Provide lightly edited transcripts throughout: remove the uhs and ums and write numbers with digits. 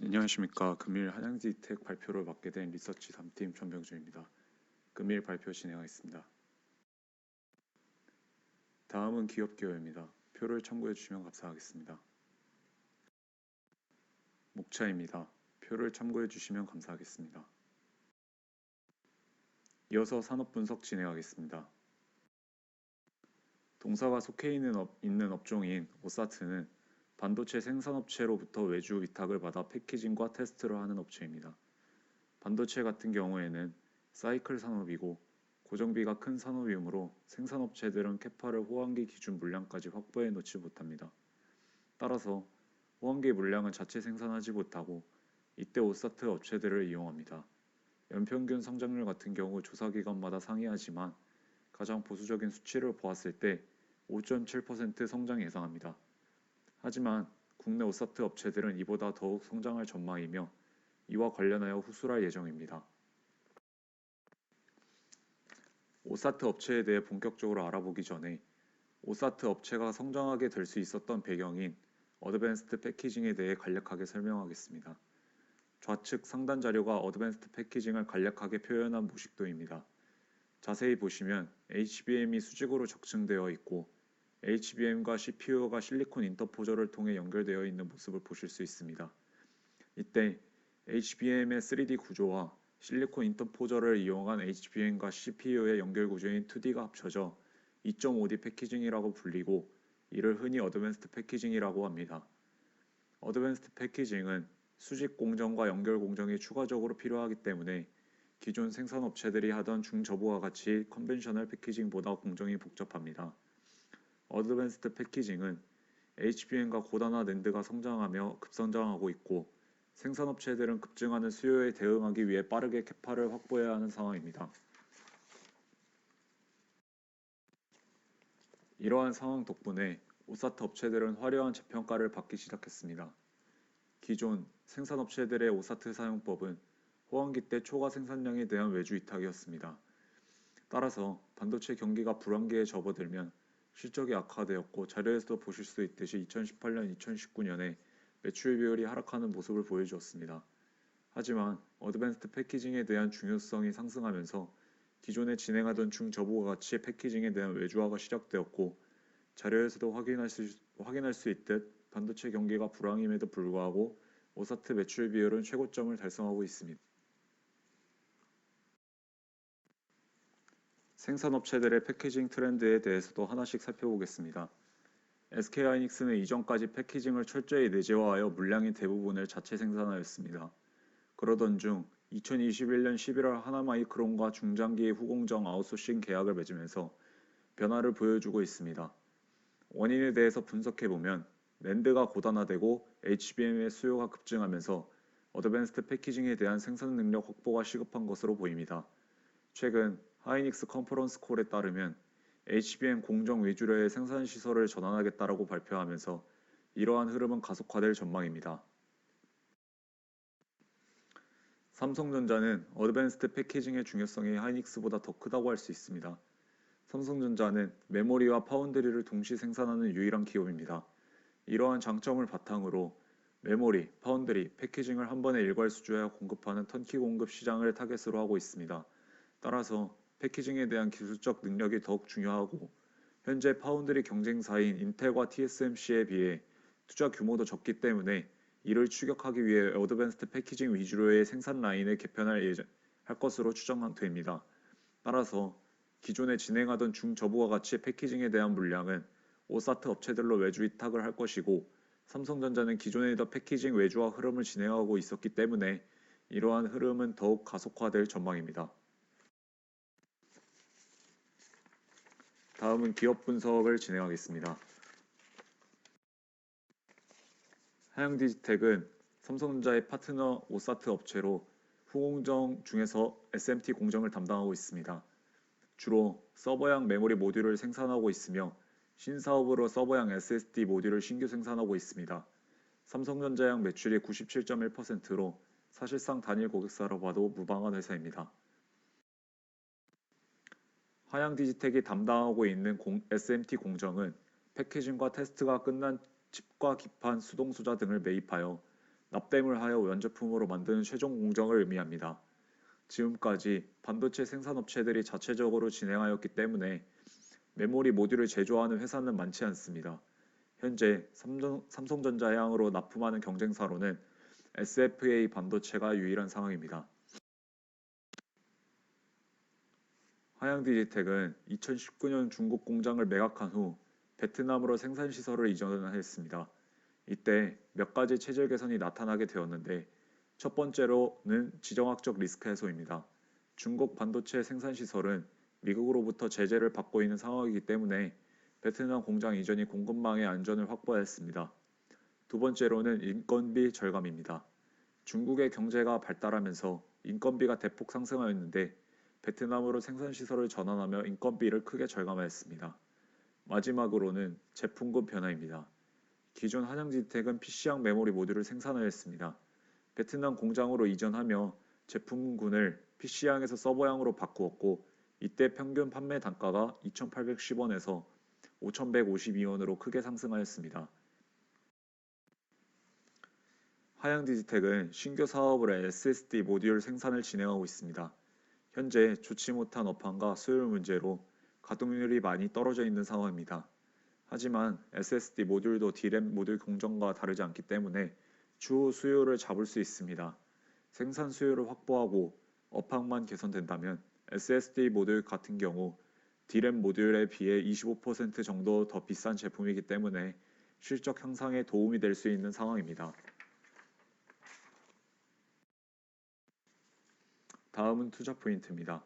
안녕하십니까. 금일 한양디텍 발표를 맡게 된 리서치 3팀 전병준입니다. 금일 발표 진행하겠습니다. 다음은 기업 기호입니다. 표를 참고해 주시면 감사하겠습니다. 목차입니다. 표를 참고해 주시면 감사하겠습니다. 이어서 산업 분석 진행하겠습니다. 동사가 속해 있는 업종인 오사트는 반도체 생산업체로부터 외주 위탁을 받아 패키징과 테스트를 하는 업체입니다. 반도체 같은 경우에는 사이클 산업이고 고정비가 큰 산업이므로 생산업체들은 캐파를 호환기 기준 물량까지 확보해 놓지 못합니다. 따라서 호환기 물량은 자체 생산하지 못하고 이때 오사트 업체들을 이용합니다. 연평균 성장률 같은 경우 조사기관마다 상이하지만 가장 보수적인 수치를 보았을 때 5.7% 성장 예상합니다. 하지만 국내 오사트 업체들은 이보다 더욱 성장할 전망이며 이와 관련하여 후술할 예정입니다. 오사트 업체에 대해 본격적으로 알아보기 전에 오사트 업체가 성장하게 될 수 있었던 배경인 어드밴스드 패키징에 대해 간략하게 설명하겠습니다. 좌측 상단 자료가 어드밴스드 패키징을 간략하게 표현한 모식도입니다. 자세히 보시면 HBM이 수직으로 적층되어 있고 HBM과 CPU가 실리콘 인터포저를 통해 연결되어 있는 모습을 보실 수 있습니다. 이때 HBM의 3D 구조와 실리콘 인터포저를 이용한 HBM과 CPU의 연결 구조인 2D가 합쳐져 2.5D 패키징이라고 불리고 이를 흔히 어드밴스드 패키징이라고 합니다. 어드밴스드 패키징은 수직 공정과 연결 공정이 추가적으로 필요하기 때문에 기존 생산업체들이 하던 중저부와 같이 컨벤셔널 패키징보다 공정이 복잡합니다. 어드밴스드 패키징은 HBM과 고단화 낸드가 성장하며 급성장하고 있고 생산업체들은 급증하는 수요에 대응하기 위해 빠르게 캐파를 확보해야 하는 상황입니다. 이러한 상황 덕분에 오사트 업체들은 화려한 재평가를 받기 시작했습니다. 기존 생산업체들의 오사트 사용법은 호환기 때 초과 생산량에 대한 외주 위탁이었습니다. 따라서 반도체 경기가 불황기에 접어들면 실적이 악화되었고 자료에서도 보실 수 있듯이 2018년, 2019년에 매출 비율이 하락하는 모습을 보여주었습니다. 하지만 어드밴스드 패키징에 대한 중요성이 상승하면서 기존에 진행하던 중저부와 같이 패키징에 대한 외주화가 시작되었고 자료에서도 확인할 수 있듯 반도체 경기가 불황임에도 불구하고 오사트 매출 비율은 최고점을 달성하고 있습니다. 생산업체들의 패키징 트렌드에 대해서도 하나씩 살펴보겠습니다. SK하이닉스는 이전까지 패키징을 철저히 내재화하여 물량의 대부분을 자체 생산하였습니다. 그러던 중 2021년 11월 하나마이크론과 중장기 후공정 아웃소싱 계약을 맺으면서 변화를 보여주고 있습니다. 원인에 대해서 분석해보면 낸드가 고단화되고 HBM의 수요가 급증하면서 어드밴스드 패키징에 대한 생산 능력 확보가 시급한 것으로 보입니다. 최근 하이닉스 컨퍼런스 콜에 따르면 HBM 공정 위주로의 생산 시설을 전환하겠다라고 발표하면서 이러한 흐름은 가속화될 전망입니다. 삼성전자는 어드밴스드 패키징의 중요성이 하이닉스보다 더 크다고 할 수 있습니다. 삼성전자는 메모리와 파운드리를 동시 생산하는 유일한 기업입니다. 이러한 장점을 바탕으로 메모리, 파운드리, 패키징을 한 번에 일괄수주하여 공급하는 턴키 공급 시장을 타겟으로 하고 있습니다. 따라서 패키징에 대한 기술적 능력이 더욱 중요하고 현재 파운드리 경쟁사인 인텔과 TSMC에 비해 투자 규모도 적기 때문에 이를 추격하기 위해 어드밴스드 패키징 위주로의 생산 라인을 개편할 것으로 추정됩니다. 따라서 기존에 진행하던 중저부와 같이 패키징에 대한 물량은 오사트 업체들로 외주 위탁을 할 것이고 삼성전자는 기존에 있던 패키징 외주화 흐름을 진행하고 있었기 때문에 이러한 흐름은 더욱 가속화될 전망입니다. 다음은 기업 분석을 진행하겠습니다. 하양디지텍은 삼성전자의 파트너 오사트 업체로 후공정 중에서 SMT 공정을 담당하고 있습니다. 주로 서버형 메모리 모듈을 생산하고 있으며 신사업으로 서버형 SSD 모듈을 신규 생산하고 있습니다. 삼성전자형 매출이 97.1%로 사실상 단일 고객사로 봐도 무방한 회사입니다. 하양디지텍이 담당하고 있는 SMT 공정은 패키징과 테스트가 끝난 칩과 기판, 수동소자 등을 매입하여 납땜을 하여 완제품으로 만드는 최종 공정을 의미합니다. 지금까지 반도체 생산업체들이 자체적으로 진행하였기 때문에 메모리 모듈을 제조하는 회사는 많지 않습니다. 현재 삼성전자 해양으로 납품하는 경쟁사로는 SFA 반도체가 유일한 상황입니다. 하양디지텍은 2019년 중국 공장을 매각한 후 베트남으로 생산시설을 이전했습니다. 이때 몇 가지 체질 개선이 나타나게 되었는데 첫 번째로는 지정학적 리스크 해소입니다. 중국 반도체 생산시설은 미국으로부터 제재를 받고 있는 상황이기 때문에 베트남 공장 이전이 공급망의 안전을 확보했습니다. 두 번째로는 인건비 절감입니다. 중국의 경제가 발달하면서 인건비가 대폭 상승하였는데 베트남으로 생산시설을 전환하며 인건비를 크게 절감하였습니다. 마지막으로는 제품군 변화입니다. 기존 한양디텍은 PC형 메모리 모듈을 생산하였습니다. 베트남 공장으로 이전하며 제품군을 PC형에서 서버형으로 바꾸었고 이때 평균 판매 단가가 2,810원에서 5,152원으로 크게 상승하였습니다. 하양디지텍은 신규 사업으로 SSD 모듈 생산을 진행하고 있습니다. 현재 좋지 못한 업황과 수요일 문제로 가동률이 많이 떨어져 있는 상황입니다. 하지만 SSD 모듈도 D램 모듈 공정과 다르지 않기 때문에 추후 수요를 잡을 수 있습니다. 생산 수요를 확보하고 업황만 개선된다면 SSD 모듈 같은 경우 D램 모듈에 비해 25% 정도 더 비싼 제품이기 때문에 실적 향상에 도움이 될 수 있는 상황입니다. 다음은 투자 포인트입니다.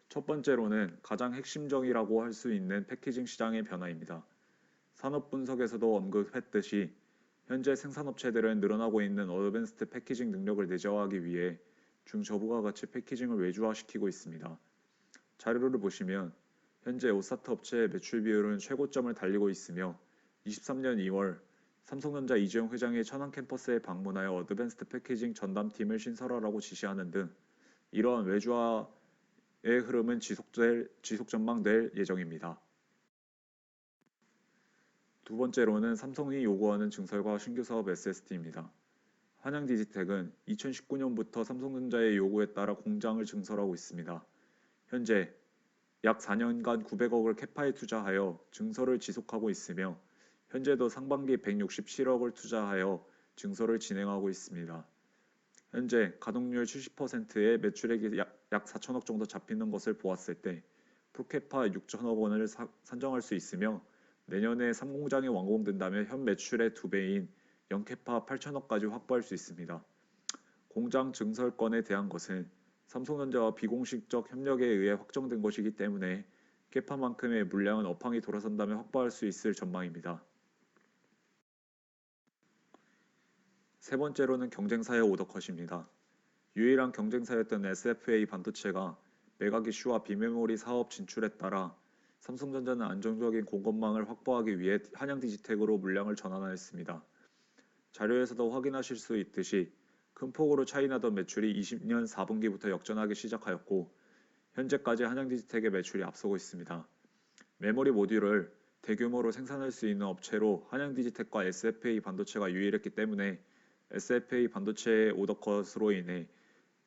첫 번째로는 가장 핵심적이라고 할 수 있는 패키징 시장의 변화입니다. 산업 분석에서도 언급했듯이 현재 생산업체들은 늘어나고 있는 어드밴스드 패키징 능력을 내재화하기 위해 중저부가 가치 패키징을 외주화시키고 있습니다. 자료를 보시면 현재 오사트 업체의 매출 비율은 최고점을 달리고 있으며 23년 2월 삼성전자 이재용 회장이 천안 캠퍼스에 방문하여 어드밴스드 패키징 전담팀을 신설하라고 지시하는 등 이러한 외주화의 흐름은 지속 전망될 예정입니다. 두 번째로는 삼성이 요구하는 증설과 신규 사업 SSD입니다. 한양디지텍은 2019년부터 삼성전자의 요구에 따라 공장을 증설하고 있습니다. 현재 약 4년간 900억을 캐파에 투자하여 증설을 지속하고 있으며 현재도 상반기 167억을 투자하여 증설을 진행하고 있습니다. 현재 가동률 70%의 매출액이 약 4천억 정도 잡히는 것을 보았을 때 프로캐파 6천억 원을 산정할 수 있으며 내년에 3공장이 완공된다면 현 매출의 2배인 연캐파 8천억까지 확보할 수 있습니다. 공장 증설권에 대한 것은 삼성전자와 비공식적 협력에 의해 확정된 것이기 때문에 캐파만큼의 물량은 업황이 돌아선다면 확보할 수 있을 전망입니다. 세 번째로는 경쟁사의 오더컷입니다. 유일한 경쟁사였던 SFA 반도체가 매각 이슈와 비메모리 사업 진출에 따라 삼성전자는 안정적인 공급망을 확보하기 위해 한양디지텍으로 물량을 전환하였습니다. 자료에서도 확인하실 수 있듯이 큰 폭으로 차이나던 매출이 20년 4분기부터 역전하기 시작하였고 현재까지 한양디지텍의 매출이 앞서고 있습니다. 메모리 모듈을 대규모로 생산할 수 있는 업체로 한양디지텍과 SFA 반도체가 유일했기 때문에 SFA 반도체의 오더컷으로 인해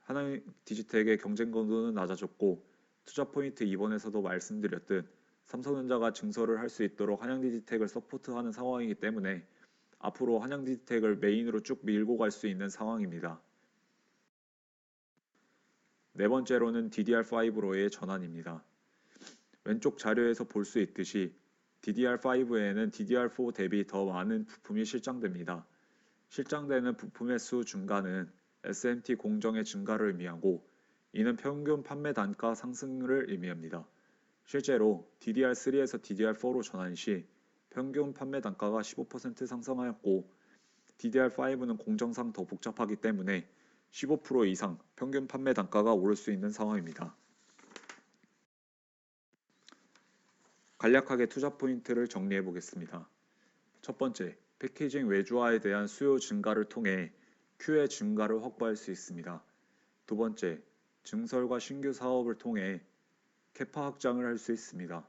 한양디지텍의 경쟁 강도는 낮아졌고 투자 포인트 2번에서도 말씀드렸듯 삼성전자가 증설을 할 수 있도록 한양디지텍을 서포트하는 상황이기 때문에 앞으로 한양디지텍을 메인으로 쭉 밀고 갈 수 있는 상황입니다. 네 번째로는 DDR5로의 전환입니다. 왼쪽 자료에서 볼 수 있듯이 DDR5에는 DDR4 대비 더 많은 부품이 실장됩니다. 실장되는 부품의 수 증가는 SMT 공정의 증가를 의미하고 이는 평균 판매 단가 상승을 의미합니다. 실제로 DDR3에서 DDR4로 전환 시 평균 판매 단가가 15% 상승하였고 DDR5는 공정상 더 복잡하기 때문에 15% 이상 평균 판매 단가가 오를 수 있는 상황입니다. 간략하게 투자 포인트를 정리해 보겠습니다. 첫 번째, 패키징 외주화에 대한 수요 증가를 통해 Q의 증가를 확보할 수 있습니다. 두 번째, 증설과 신규 사업을 통해 캐파 확장을 할 수 있습니다.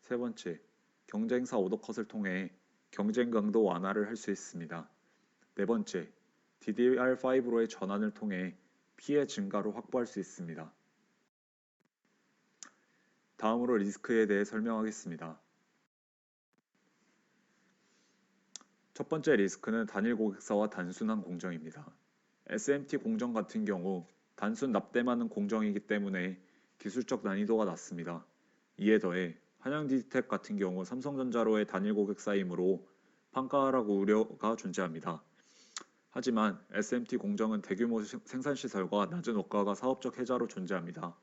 세 번째, 경쟁사 오더컷을 통해 경쟁 강도 완화를 할 수 있습니다. 네 번째, DDR5로의 전환을 통해 피해 증가로 확보할 수 있습니다. 다음으로 리스크에 대해 설명하겠습니다. 첫 번째 리스크는 단일 고객사와 단순한 공정입니다. SMT 공정 같은 경우 단순 납땜하는 공정이기 때문에 기술적 난이도가 낮습니다. 이에 더해 한양디지텍 같은 경우 삼성전자로의 단일 고객사이므로 판가 하락 우려가 존재합니다. 하지만 SMT 공정은 대규모 생산시설과 낮은 원가가 사업적 혜자로 존재합니다.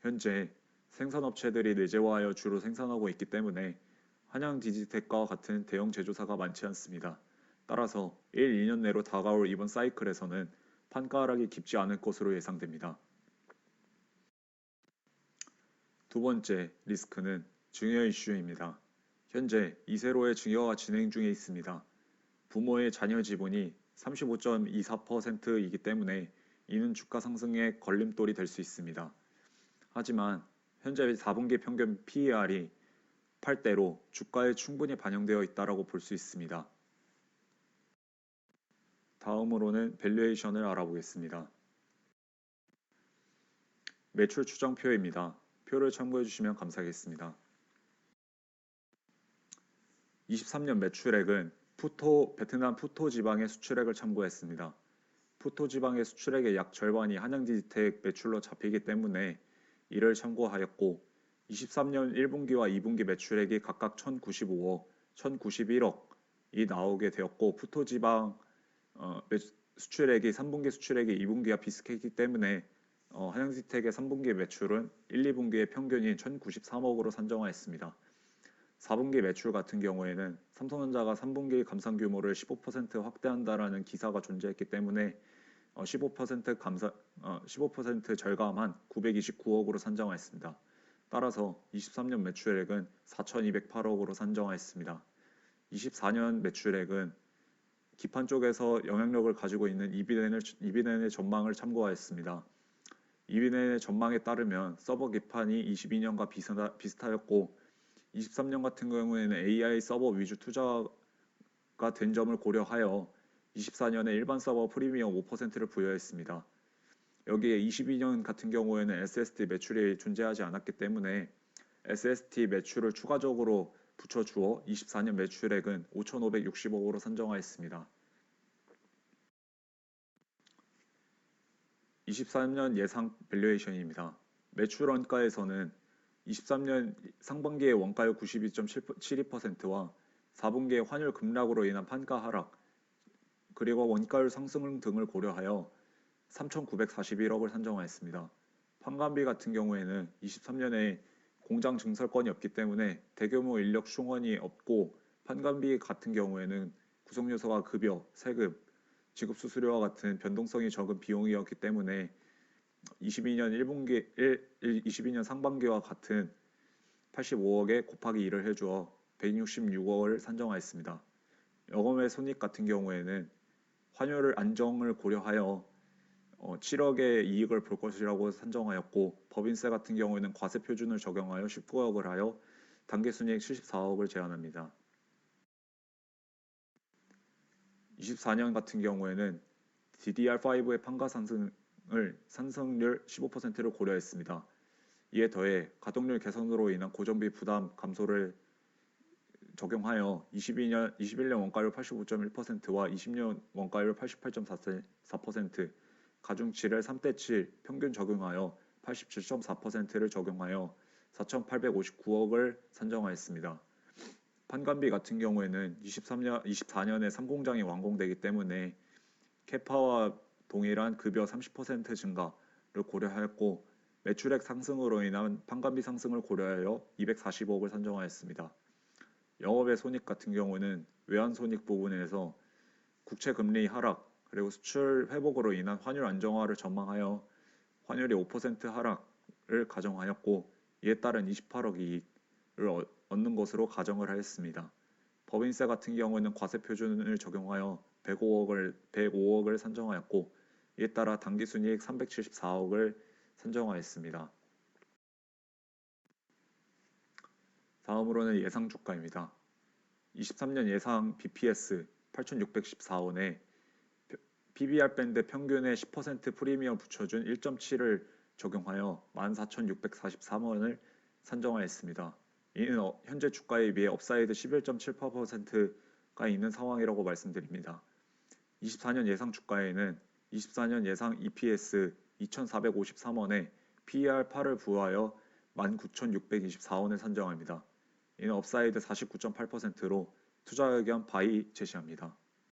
현재 생산업체들이 내재화하여 주로 생산하고 있기 때문에 한양디지텍과 같은 대형 제조사가 많지 않습니다. 따라서 1, 2년 내로 다가올 이번 사이클에서는 판가 하락이 깊지 않을 것으로 예상됩니다. 두 번째 리스크는 증여 이슈입니다. 현재 이세로의 증여가 진행 중에 있습니다. 부모의 자녀 지분이 35.24%이기 때문에 이는 주가 상승에 걸림돌이 될 수 있습니다. 하지만 현재 4분기 평균 PER이 8대로 주가에 충분히 반영되어 있다고 볼 수 있습니다. 다음으로는 밸류에이션을 알아보겠습니다. 매출 추정표입니다. 표를 참고해 주시면 감사하겠습니다. 23년 매출액은 베트남 푸토 지방의 수출액을 참고했습니다. 푸토 지방의 수출액의 약 절반이 한양디지텍 매출로 잡히기 때문에 이를 참고하였고 23년 1분기와 2분기 매출액이 각각 1,095억, 1,091억이 나오게 되었고 푸토 지방 수출액이 3분기 수출액이 2분기와 비슷했기 때문에 한양디지텍의 3분기 매출은 1, 2분기의 평균인 1,093억으로 산정하였습니다. 4분기 매출 같은 경우에는 삼성전자가 3분기 감산 규모를 15% 확대한다라는 기사가 존재했기 때문에 15% 절감한 929억으로 산정하였습니다. 따라서 23년 매출액은 4,208억으로 산정하였습니다. 24년 매출액은 기판 쪽에서 영향력을 가지고 있는 이비넨의 전망을 참고하였습니다. 이비넨의 전망에 따르면 서버 기판이 22년과 비슷하였고 23년 같은 경우에는 AI 서버 위주 투자가 된 점을 고려하여 24년에 일반 서버 프리미엄 5%를 부여했습니다. 여기에 22년 같은 경우에는 SSD 매출이 존재하지 않았기 때문에 SSD 매출을 추가적으로 붙여주어 24년 매출액은 5,560억으로 산정하였습니다. 23년 예상 밸류에이션입니다. 매출 원가에서는 23년 상반기의 원가율 92.72%와 4분기의 환율 급락으로 인한 판가 하락, 그리고 원가율 상승 등을 고려하여 3,941억을 산정하였습니다. 판관비 같은 경우에는 23년에 공장 증설권이 없기 때문에 대규모 인력 충원이 없고 판관비 같은 경우에는 구성요소가 급여, 세금, 지급 수수료와 같은 변동성이 적은 비용이었기 때문에 22년 상반기와 같은 85억에 곱하기 2를 해주어 166억을 산정하였습니다. 영업외 손익 같은 경우에는 환율 안정을 고려하여 7억의 이익을 볼 것이라고 산정하였고 법인세 같은 경우에는 과세 표준을 적용하여 19억을 하여 당기순이익 74억을 제한합니다. 24년 같은 경우에는 DDR5의 판가 상승률 15%를 고려했습니다. 이에 더해 가동률 개선으로 인한 고정비 부담 감소를 적용하여 21년 원가율 85.1%와 20년 원가율 88.4%, 가중치를 3대7 평균 적용하여 87.4%를 적용하여 4,859억을 산정하였습니다. 판관비 같은 경우에는 24년에 3공장이 완공되기 때문에 캐파와 동일한 급여 30% 증가를 고려하였고 매출액 상승으로 인한 판관비 상승을 고려하여 240억을 산정하였습니다. 영업외 손익 같은 경우는 외환손익 부분에서 국채금리 하락 그리고 수출 회복으로 인한 환율 안정화를 전망하여 환율이 5% 하락을 가정하였고 이에 따른 28억 이익을 얻는 것으로 가정을 하였습니다. 법인세 같은 경우는 과세 표준을 적용하여 105억을 산정하였고 이에 따라 당기순이익 374억을 산정하였습니다. 다음으로는 예상 주가입니다. 23년 예상 BPS 8,614원에 PBR 밴드 평균의 10% 프리미엄 붙여준 1.7을 적용하여 14,643원을 산정하였습니다. 이는 현재 주가에 비해 업사이드 11.78%가 있는 상황이라고 말씀드립니다. 24년 예상 주가에는 24년 예상 EPS 2,453원에 PER 8을 부여하여 19,624원을 산정합니다. 이는 업사이드 49.8%로 투자 의견 바이 제시합니다.